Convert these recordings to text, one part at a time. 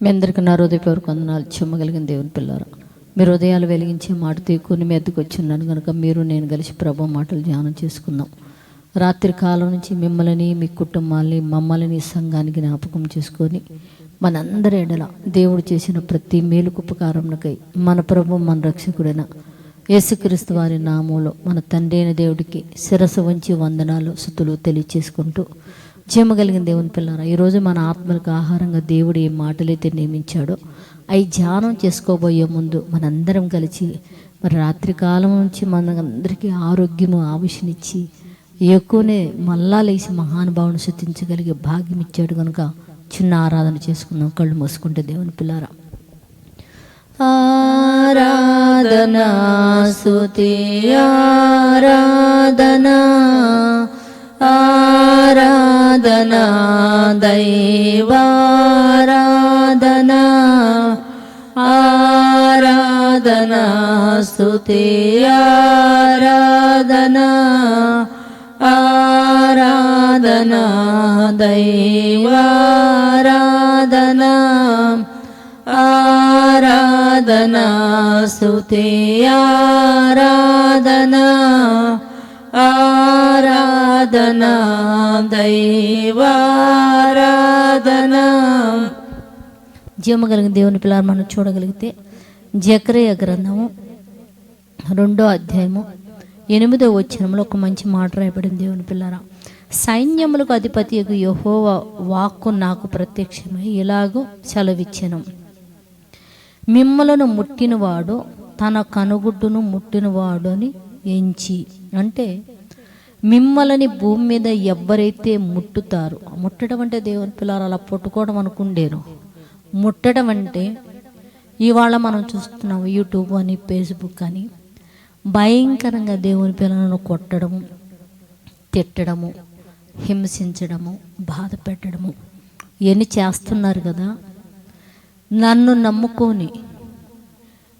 మీ అందరికీ నా హృదయపూర్వక వందనాలు. చెమ్మగలిగిన దేవుని పిల్లారా, మీరు హృదయాలు వెలిగించే మాట తీకుని మీదకి వచ్చిన్నాను కనుక మీరు నేను కలిసి ప్రభు మాటలు ధ్యానం చేసుకుందాం. రాత్రి కాలం నుంచి మిమ్మల్ని, మీ కుటుంబాలని, మమ్మల్ని, సంఘానికి జ్ఞాపకం చేసుకొని మనందరి ఎడల దేవుడు చేసిన ప్రతి మేలుకు ఉపకారంకై మన ప్రభు మన రక్షకుడైన యేసుక్రీస్తు వారి నామంలో మన తండ్రి అయిన దేవుడికి శిరస్సు వంచి వందనాలు స్తుతులు తెలియచేసుకుంటూ, జీవగలిగిన దేవుని పిల్లరా, ఈరోజు మన ఆత్మలకు ఆహారంగా దేవుడు ఏ మాటలైతే నియమించాడో అవి ధ్యానం చేసుకోబోయే ముందు మనందరం కలిసి మరి రాత్రి కాలం నుంచి మనందరికీ ఆరోగ్యము ఆవిషనిచ్చి ఎక్కువనే మళ్ళా లేచి మహానుభావుని స్తుతించగలిగే భాగ్యం ఇచ్చాడు కనుక చిన్న ఆరాధన చేసుకుందాం. కళ్ళు మూసుకుంటే దేవుని పిల్లారా, ఆరాధనా స్తుతి ఆరాధనా ఆరాధనా దైవారాధనా ఆరాధనా స్తుతి ఆరాధనా ఆరాధనా దైవారాధనా ఆరాధనా స్తుతి ఆరాధనా ఆరాధనా దైవారాధనా. జీవగలిగిన దేవుని పిల్లలు మనం చూడగలిగితే జకరియా గ్రంథము 2వ అధ్యాయము 8వ వచనంలో ఒక మంచి మాట రాయబడింది. దేవుని పిల్లరా, సైన్యములకు అధిపతి యెహోవా వాక్కు నాకు ప్రత్యక్షమై ఇలాగూ సెలవిచ్చెను, మిమ్మలను ముట్టినవాడు తన కనుగుడ్డును ముట్టినవాడు అని ఎంచి. అంటే మిమ్మల్ని భూమి మీద ఎవరైతే ముట్టడం అంటే దేవుని పిల్లలు అలా పుట్టుకోవడం అనుకుండేరు. ముట్టడం అంటే ఇవాళ మనం చూస్తున్నాం యూట్యూబ్ అని, ఫేస్బుక్ అని భయంకరంగా దేవుని పిల్లలను కొట్టడము, తిట్టడము, హింసించడము, బాధ పెట్టడము ఇవన్నీ చేస్తున్నారు కదా. నన్ను నమ్ముకొని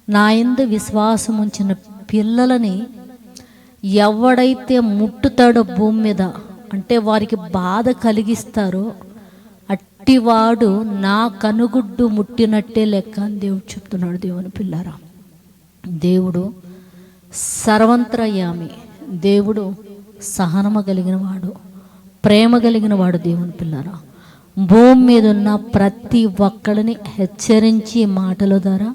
నా యందు విశ్వాసం ఉంచిన పిల్లలని ఎవడైతే ముట్టుతాడో భూమి మీద, అంటే వారికి బాధ కలిగిస్తారో అట్టివాడు నా కనుగుడ్డు ముట్టినట్టే లెక్క అని దేవుడు చెప్తున్నాడు. దేవుని పిల్లారా, దేవుడు సర్వంతర్యామి, దేవుడు సహనము కలిగిన వాడు, ప్రేమ కలిగిన వాడు. దేవుని పిల్లారా, భూమి మీద ఉన్న ప్రతి ఒక్కడిని హెచ్చరించి మాటల ద్వారా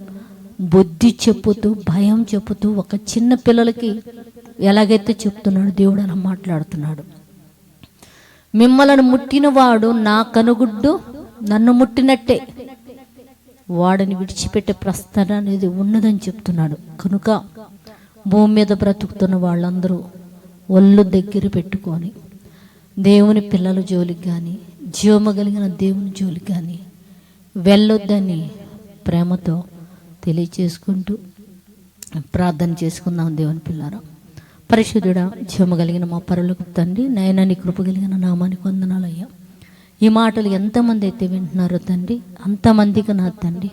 బుద్ధి చెప్పుతూ, భయం చెప్పుతూ, ఒక చిన్న పిల్లలకి ఎలాగైతే చెప్తున్నాడు దేవుడు అలా మాట్లాడుతున్నాడు. మిమ్మల్ని ముట్టినవాడు నా కనుగుడ్డు నన్ను ముట్టినట్టే, వాడిని విడిచిపెట్టే ప్రస్థానం అనేది ఉన్నదని చెప్తున్నాడు. కనుక భూమి మీద బ్రతుకుతున్న వాళ్ళందరూ ఒళ్ళు దగ్గర పెట్టుకొని దేవుని పిల్లల జోలికి కానీ, జీవమగలిగిన దేవుని జోలికి కానీ వెళ్ళొద్దని ప్రేమతో తెలియచేసుకుంటూ ప్రార్థన చేసుకుందాం. దేవుని పిల్లారా, పరిశుద్ధుడా, జీవమగలిగిన మా పరలోకపు తండ్రి, నాయనా నీ కృప కలిగిన నామానికి వందనాలయ్యా. ఈ మాటలు ఎంతమంది అయితే వింటున్నారో తండ్రి, అంతమందికి నా తండ్రి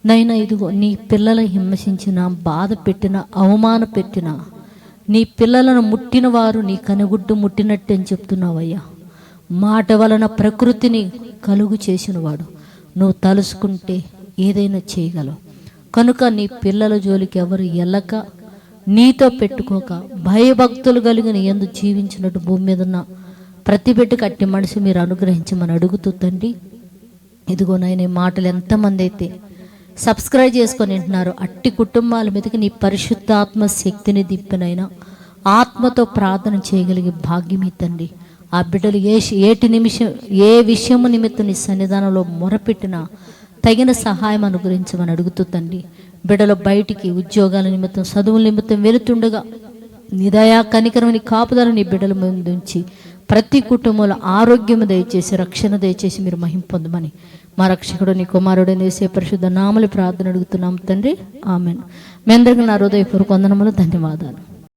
నైనా ఇదిగో నీ పిల్లల హింసించిన, బాధ పెట్టిన, అవమాన పెట్టిన నీ పిల్లలను ముట్టిన వారు నీ కనుగుడ్డు ముట్టినట్టు అని చెప్తున్నావయ్యా. మాట వలన ప్రకృతిని కలుగు చేసినవాడు, నువ్వు తలుసుకుంటే ఏదైనా చేయగలవు. కనుక నీ పిల్లల జోలికి ఎవరు ఎల్లక, నీతో పెట్టుకోక, భయభక్తులు కలిగిన యందు జీవించినట్టు భూమి మీద ఉన్న ప్రతి బిడ్డకు అట్టి మనిషి మీరు అనుగ్రహించమని అడుగుతూ తండ్రి, ఇదిగో నాయన మాటలు ఎంతమంది అయితే సబ్స్క్రైబ్ చేసుకొని వింటున్నారో అట్టి కుటుంబాల మీదకి నీ పరిశుద్ధాత్మ శక్తిని దిప్పినైనా ఆత్మతో ప్రార్థన చేయగలిగే భాగ్యం తండ్రి. ఆ బిడ్డలు ఏ విషయము నిమిత్తం నీ సన్నిధానంలో మొరపెట్టినా తగిన సహాయం అనుగ్రహించమని అడుగుతూ తండ్రి, బిడ్డలు బయటికి ఉద్యోగాల నిమిత్తం, చదువుల నిమిత్తం వెళుతుండగా నీ దయా కనికరమని కాపుదల నీ బిడ్డల ముందుంచి ప్రతి కుటుంబంలో ఆరోగ్యం దయచేసి, రక్షణ దయచేసి మీరు మహిమ పొందమని మా రక్షకుడు నీ కుమారుడు యేసే పరిశుద్ధ నామములో ప్రార్థన అడుగుతున్నాం తండ్రి, ఆమేన్. మీ అందరికీ నా హృదయపూర్వక వందనములు, ధన్యవాదాలు.